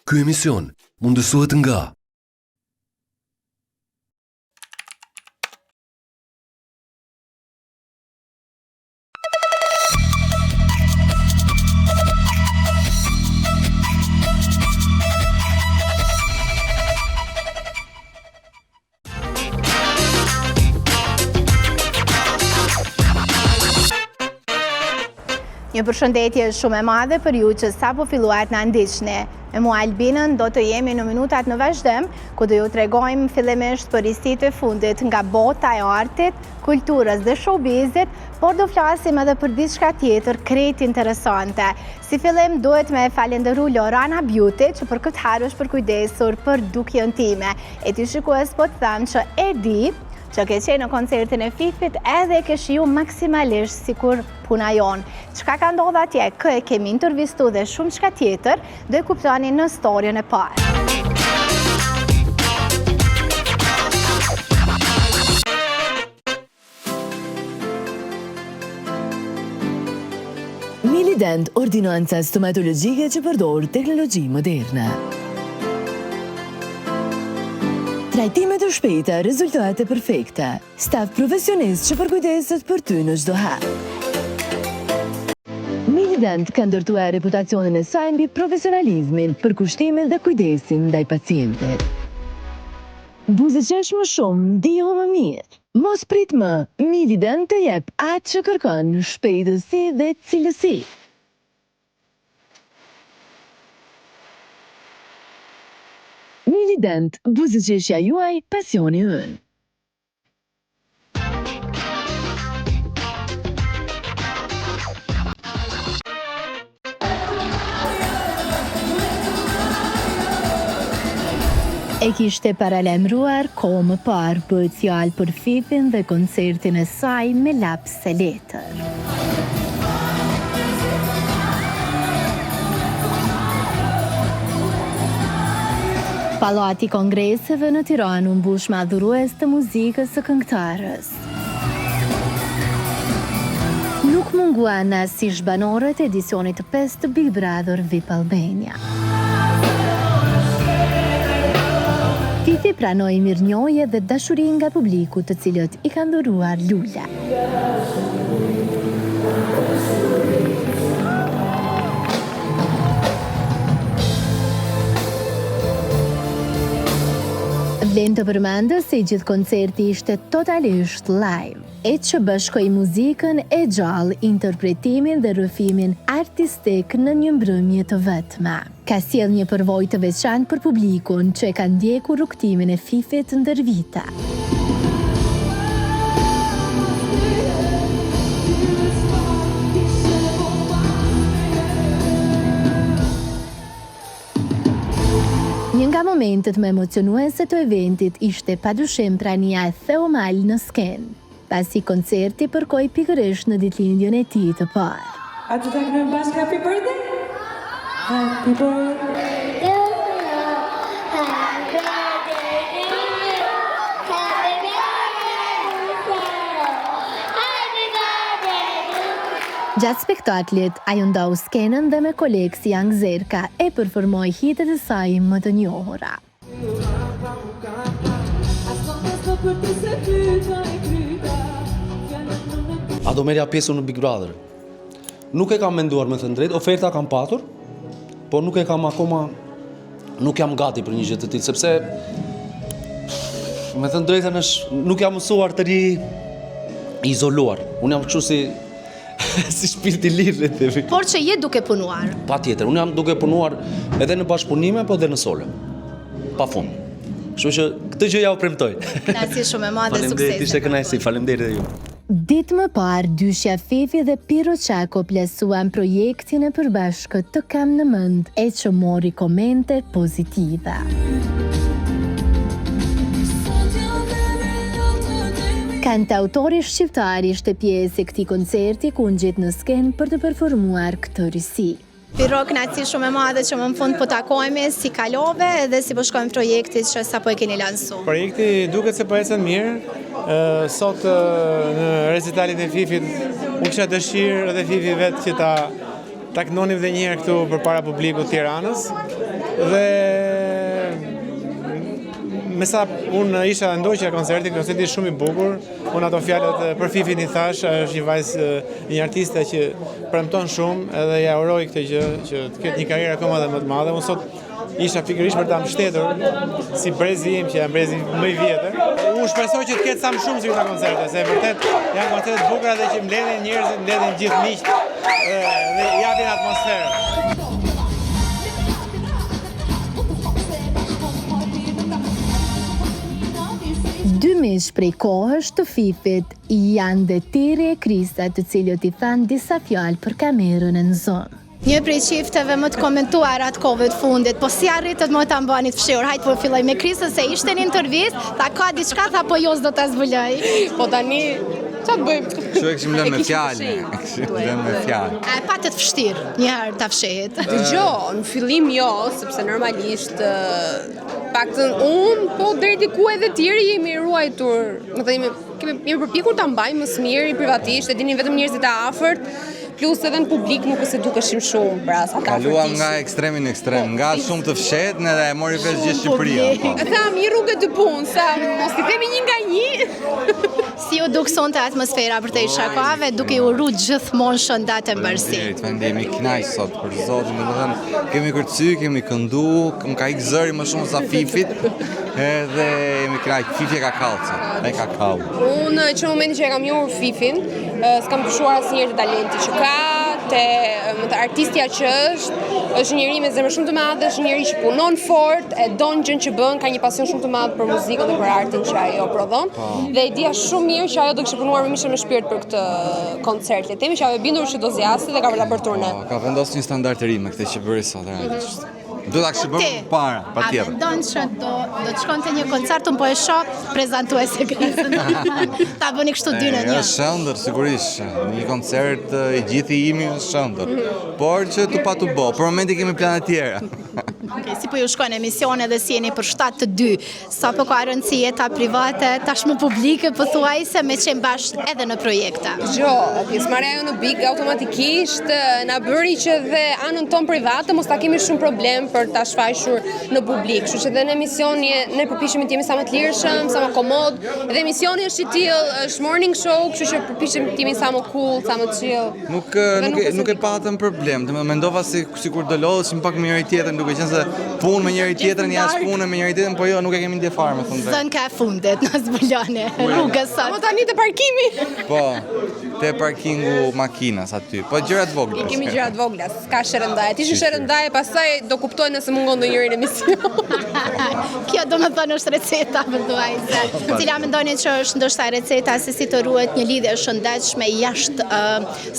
Ky emision mundësohet nga Një përshëndetje shumë e madhe për ju që sapo filluat na ndiqni. Me mua Albinën do të jemi në minutat në vazhdim, ku do ju tregojmë fillimisht për historitë e fundit nga bota e artit, kulturës dhe showbizit, por do flasim edhe për diçka tjetër krejt interesante. Si fillim duhet me falenderu Lorana Beauty që për këtë herë është përkujdesur për dukjen time. E ti shikues po të them që e di që ke qenë në koncertin e Fifit edhe ke shiju maksimalisht sikur puna jonë. Çka ka ndodhur atje, kë e kemi intervistu dhe shumë çka tjetër, do e kuptoni në storyn e parë. Milident, ordinanca stomatologjike që përdor teknologji moderne. Trajtime të shpejta, rezultate perfekte. Staf profesionist që përkujdeset për ty në çdo herë. Milident ka ndërtuar reputacionin e saj mbi profesionalizmin, përkushtimin dhe kujdesin ndaj pacientit. Buzëqesh më shumë, ndihu më mirë. Mos prit më, Milident të jep atë që kërkon, shpejtësi dhe cilësi. Milident, buzëqeshja juaj, pasioni ynë. E kishte paralemruar kohë më parë bëhet fjalë për Fifin dhe koncertin e saj me laps e letër. Pallati Kongreseve në Tiranë u mbush me adhurues të muzikës së këngëtarës. Nuk munguan asnjë banorët e edicionit të 5 të Big Brother VIP Albania. Fifi pranoi mirënjohje dhe dashuri nga publiku, të cilët i kanë dhuruar lule. Vlen të përmendes se gjithë koncerti ishte totalisht live, e që bashkoi muzikën e gjallë, interpretimin dhe rrëfimin artistik në një mbrëmje të vetme. Ka sjell një përvojë të veçantë për publikun që e ka ndjekur rrugtimin e Fifit ndër vite. Një nga momentet më emocionuese të eventit ishte padyshim prania e Theo Mal në skenë, pasi koncerti përkoi pikërisht në ditëlindjen e tij të parë. A të takojmë bashkë happy birthday? Happy birthday. Gjatë spektaklit, ajo ndau skenën dhe me kolegë si Young Zerka e performoi hitet e saj më të njohura. A do merja pjesën në Big Brother? Nuk e kam menduar me thënë drejt, oferta kam patur, por nuk e kam akoma, nuk jam gati për një gjë të tillë, sepse me thënë drejtën nuk jam mësuar të ri izoluar. Unë jam kështu si shpirti lirë, themi. Por që je duke punuar. Patjetër, unë jam duke punuar edhe në bashkëpunime, po edhe në sole. Pafund. Kështu që këtë gjë ja u premtoj. Kënaqësi shumë e madhe, suksese. Faleminderit, ishte kënaqësi, faleminderit edhe ju. Ditë më parë, dyshja Fifi dhe Piro Çako plasuan projektin e përbashkët Të kam në mend, e që mori komente pozitive. Kantautori shqiptar ishte pjesë e këtij koncerti ku ngjet në skenë për të performuar këtë risi. Piro, kënaqësi shumë e madhe që më në fund po takohemi, si kalove dhe si po shkojmë projektit që sapo e keni lansu. Projekti duket se po ecën mirë. Sot në recitalin e Fifit u kisha dëshirë edhe Fifi vetë që ta knonim dhe njëherë këtu përpara publikut të Tiranës. Dhe me sa unë isha ndoqja koncerti shumë i bukur. Unë ato fjalët për Fifin I thash, është një vajzë, një artiste që premton shumë edhe ja uroj këtë gjë që të ketë një karrierë akoma dhe më të madhe. Unë sot isha pikërisht për ta mbështetur si brezi im, që jam brezi më I vjetër. Unë shpresoj që të ketë sa më shumë si këta koncerte, se vërtet janë koncerte të bukura dhe që mbledhin njerëzit, mbledhin gjithë miqt dhe japin atmosferë. Dy mish prej kohësh të Fifit janë dhe Tiri e Krisa, të cilët I thanë disa fjalë për kamerën në zonë. Një prej qifteve më të komentuar atë kohëve të fundit, po si arritët më ta mbani të fshehur? Hajtë po filloj me Krisën se ishte një intervistë, ta ka diçka tha po jo s'do ta zbuloj. Po tani ç'a të bëjmë? Kështu e kishim lënë me fjalë. A e patet vështirë një herë ta fshehit? Dëgjoj, në fillim jo, sepse normalisht paktën unë, po deri diku edhe tjerë jemi ruajtur. Më thënë kemi përpikur ta mbajmë më së miri privatisht, e dinin vetëm njerëzit e afërt. Plus edhe në publik nuk se dukeshim shumë, pra sa ta kaluam nga ekstremi në ekstrem, nga shumë të fshehtë edhe e mori vesh gjithë Shqipëria. E tham një rrugë të punë, sa mos I themi një nga një. Si u duk sonte atmosfera për të shakave, duke u ru gjithmonë shëndat e mbarësi. Jemi kënaq sot për zotin, domethënë kemi kërcy, kemi këndu, më ka ikë zëri më shumë sa Fifit, edhe jemi kënaq. Fifi ka kallë, ai ka kallë. Unë që në momentin që e kam njohur Fifin, s'kam pushuar asnjëherë të talenti që ka, të artistja që është njëri me zemër shumë të madhe, është njëri që punon fort, e don gjën që bën, ka një pasion shumë të madh për muzikën dhe për artin që ajo prodhon. Dhe e dia shumë mirë që ajo do kishte punuar me mishë me shpirt për këtë koncert. Le të themi që ajo e bindur që do zjasë dhe ka bërë turne. Ka vendosur një standard të ri me këtë që bëri sot realisht. Do ta kishë bërë para, patjetër. A mendon se do të shkonte një koncert un po e shoh prezantuese Krisën. Ta bëni kështu dy në një. Është shëndër sigurisht. Një koncert I gjithë I imi është shëndër. Por që tu pa tu bë. Për momentin kemi plane të tjera. Okay, si po ju shkojnë emisione dhe si jeni për 7-2, sa po ka rëndësi jeta private, tashmë publike, pothuajse me qenë bashkë edhe në projekte? Pjesëmarrja jo në Big automatikisht na bëri që dhe anën tonë private mos ta kemi shumë problem për ta shfaqur në publik. Kështu që dhe në emision ne përpiqemi të jemi sa më të lirshëm, sa më komod. Dhe emisioni është I tillë, është morning show, kështu që përpiqemi të jemi sa më cool, sa më chill. Nuk e patëm problem. Mendova sikur do lodheshim pak me njëri tjetrin, duke qenë se punë me njëri tjetrin, jashtë punë me njëri tjetrin, po jo, nuk e kemi ndje fare me thënë. Zën ka fundit, na zbuloni rrugës sot. Po tani te parkimi. Po, te parkingu makinas aty. Po gjërat vogla. Kemi gjërat vogla, s'ka shërëndaje. Ti shërëndaje, pastaj do kuptoj nëse mungon ndonjëri në emision. Kjo do të thonë është receta pothuajse. Cila mendoni që është ndoshta receta se si të ruhet një lidhje shëndetshme jashtë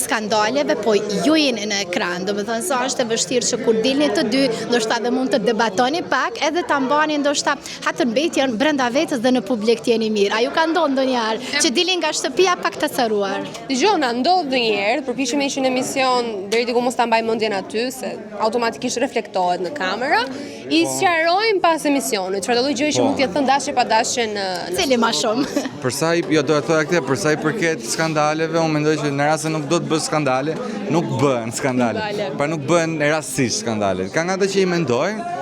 skandaleve, po ju jeni në ekran. Do të thonë sa është e vështirë që kur dilni të dy, ndoshta dhe mund të debatoni pak edhe ta mbani ndoshta hatërmbetjen brenda vetes dhe në publik të jeni mirë. A ju ka ndodhur ndonjëherë që dilin nga shtëpia pak të sëruar? Dëgjoj, na ndodh ndonjëherë, përpiqemi që në emision deri diku mos ta mbaj mendjen aty se automatikisht reflektohet në kamera. I sqarojmë pas emisionit, çfarë do gjë që mund të thënë dashje pa dashje në cili më shumë. Për sa jo do të thoya këtë, për sa I përket skandaleve, unë mendoj që në rast se nuk do të bësh skandale, nuk bëhen skandale. Pra nuk bëhen rastësisht skandale. Ka nga ata që I mendojnë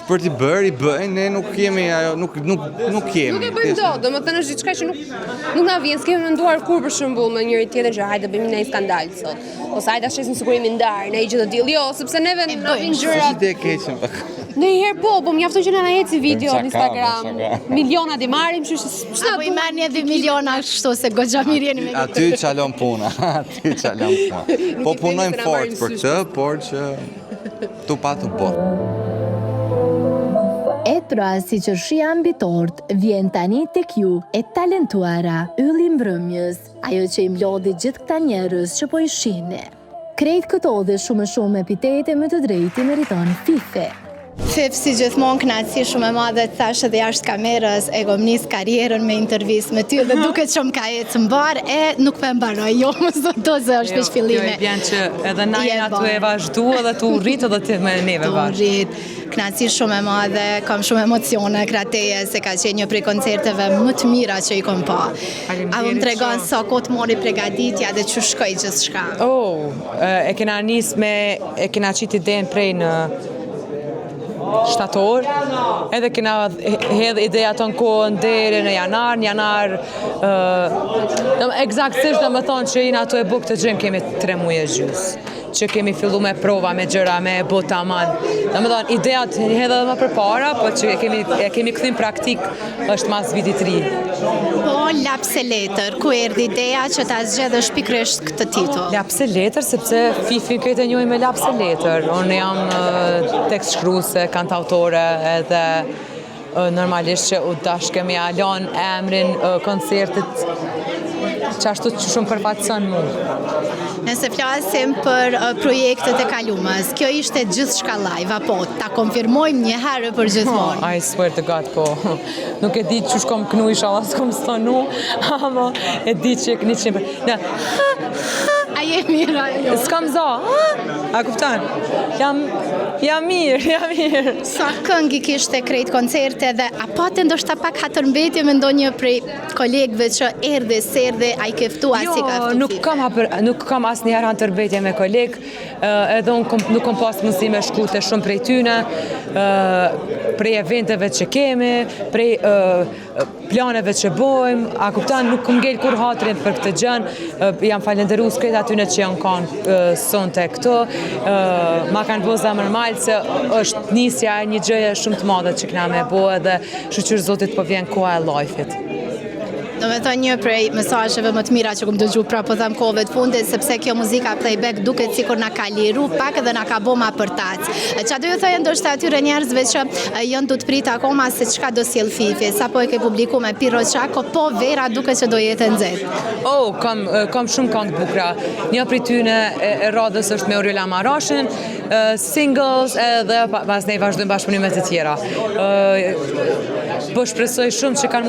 për t'i bërë, I bëjnë, ne nuk kemi ajo, nuk kemi. Nuk e bëjmë dot, domethënë është diçka që nuk na vjen, s'kemi menduar kur për shembull me njëri tjetrin që hajde bëjmë një skandal sot. Ose hajde shesim sikur jemi ndar, ne gjë të tillë. Jo, sepse neve na vin gjëra. Ide keqen pak. Ndonjëherë po mjafton që na eci video në Instagram. Milionat I marrim, kështu që apo I marrni edhe miliona kështu se goxha mirë jeni me këtë. Aty çalon puna, aty çalon puna. Po punojmë fort për këtë, por që tu pa të botë. Pra si që shia ambitort, vjen tani tek ju e talentuara Ylli Mbrëmjes, ajo që I mlodhi gjithë këta njerëz që po I shihni. Krejt këto dhe shumë epitete më të drejti meriton Fifi. Fif, si gjithmonë kënaqësi shumë e madhe, thash edhe jashtë kamerës, e kom nis karrierën me intervistë me ty dhe duket që më ka ecë mbar e nuk po e mbaroj. Jo, mos do se është veç fillime. Jo, bjen që edhe na jena tu e vazhdu edhe tu rrit edhe ti me neve bashkë. Kënaqësi shumë e madhe, kam shumë emocione krateje se ka qenë një prej koncerteve më të mira që I kom pa. A më tregon sa kohë mori përgatitja dhe që shkoj gjithçka. E kena nis me e kena qit idenë prej në shtator, edhe kena hedh ideja të në kohën deri në janar, eksaktësisht dhe më thonë që jina ato e bukë të gjënë kemi 3 muaj e gjys, që kemi fillu me prova, me gjëra, me bota man. Dhe më thonë, ideja të hedhe dhe më përpara, po që e kemi këthim praktik është mas vitit 3. Po, Lapse Letër, ku erdhi ideja që ta zgjedhësh pikërisht këtë titull? Lapse Letër, sepse Fifin këtë e njohin me Lapse Letër. Unë jam tekst shkruese, kantautore, edhe normalisht që u dashkemi alon emrin koncertit që ashtu që shumë përfatëson mu. Nëse flasim për projektet e kalumës, kjo ishte gjithçka live, apo ta konfirmojmë një herë për gjithmonë? I swear to God, po. Nuk e di që shkom kënu inshallah s'kom stonu, ama e di që një qimë. A je mirë, ajo? S'kam za, a kuptan? Jam mirë. Sa këngë kishte krejt koncerte dhe a patë ndoshta pak hatërmbetje me ndonjë prej kolegëve që serdhe, a i keftua si ka ftu? Nuk kam asë njëherë hatërbetje me kolegë, edhe unë nuk kom pas mundësi me shku të shumë prej tyne, prej eventeve që kemi, prej planeve që bojmë, a kuptan, nuk kom ngell kur hatërin për këtë gjënë, jam falenderu s'krejt atyne që janë kanë sonte këto, ma kanë bo zemër malë se është nisja e një gjëje shumë të madhe që këna me bo edhe shqyqyr Zotit po vjen koha e lajfit. Do me thënë një prej mesazheve më të mira që kom dëgju pra po them kohëve të fundit, sepse kjo muzika playback duket sikur na ka liru pak edhe na ka bo ma përtac. Qa do ju thojë ndoshta atyre njerëzve që janë du të prit akoma se çka do sjell Fifi, sa po e ke publiku me Piro Çako, po vera duket që do jetë nxehtë. Kam shumë këngë bukra. Një prej tyne e radhës është me Oriola Marashin, singles edhe pas ne vazhdojmë bashkëpunimet e tjera. Po shpresoj shumë që kanë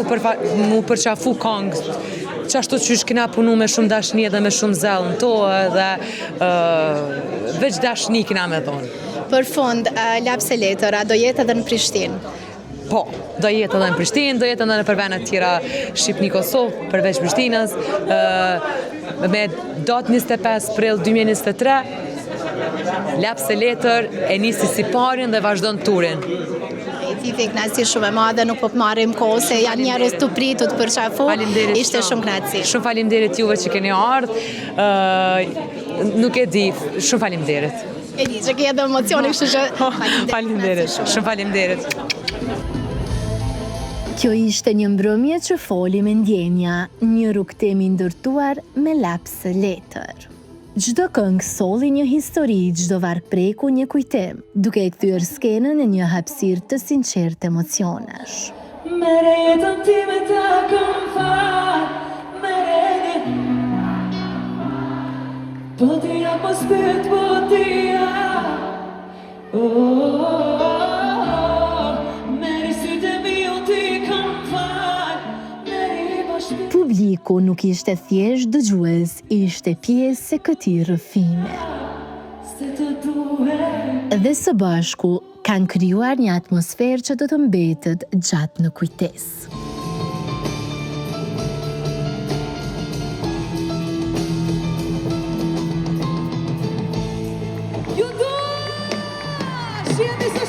mu përqafu këngë, që ashtu që kena punu me shumë dashni edhe me shumë zellë në to edhe veç dashni kena me thonë. Për fund, Lapse Letër, a do jetë edhe në Prishtinë? Po, do jetë edhe në Prishtinë, do jetë edhe në përvenet tjera Shqipni-Kosovë, përveç Prishtinës, me datë 25 prill 2023, Lapse Letër e nisi si parin dhe vazhdon turin. Fifi, knasi shumë e madhe, nuk po marrim kohë se janë njerëz të pritur të përqafu. Ishte shumë knasi. Shumë faleminderit juve që keni ardhur. Nuk e di, shumë faleminderit. E di që ke edhe emocione, kështu që faleminderit. Shumë faleminderit. Kjo ishte një mbrëmje që foli me ndjenja, një rrugtimi ndërtuar me Lapse Letër. Çdo këngë solli një histori, çdo varg preku një kujtim, duke e kthyer skenën në një hapësirë të sinqertë emocionesh. Mere jetën time ta kom fal, mere po t'ja po spyt, po t'ja mere sytë mi o t'i kom fal, mere po shpyt. Publiku nuk ishte thjesht dëgjues, ishte pjesë e këtij rrëfimi. Dhe së bashku kanë krijuar një atmosferë që do të mbetet gjatë në kujtesë. Ju do! Jemi së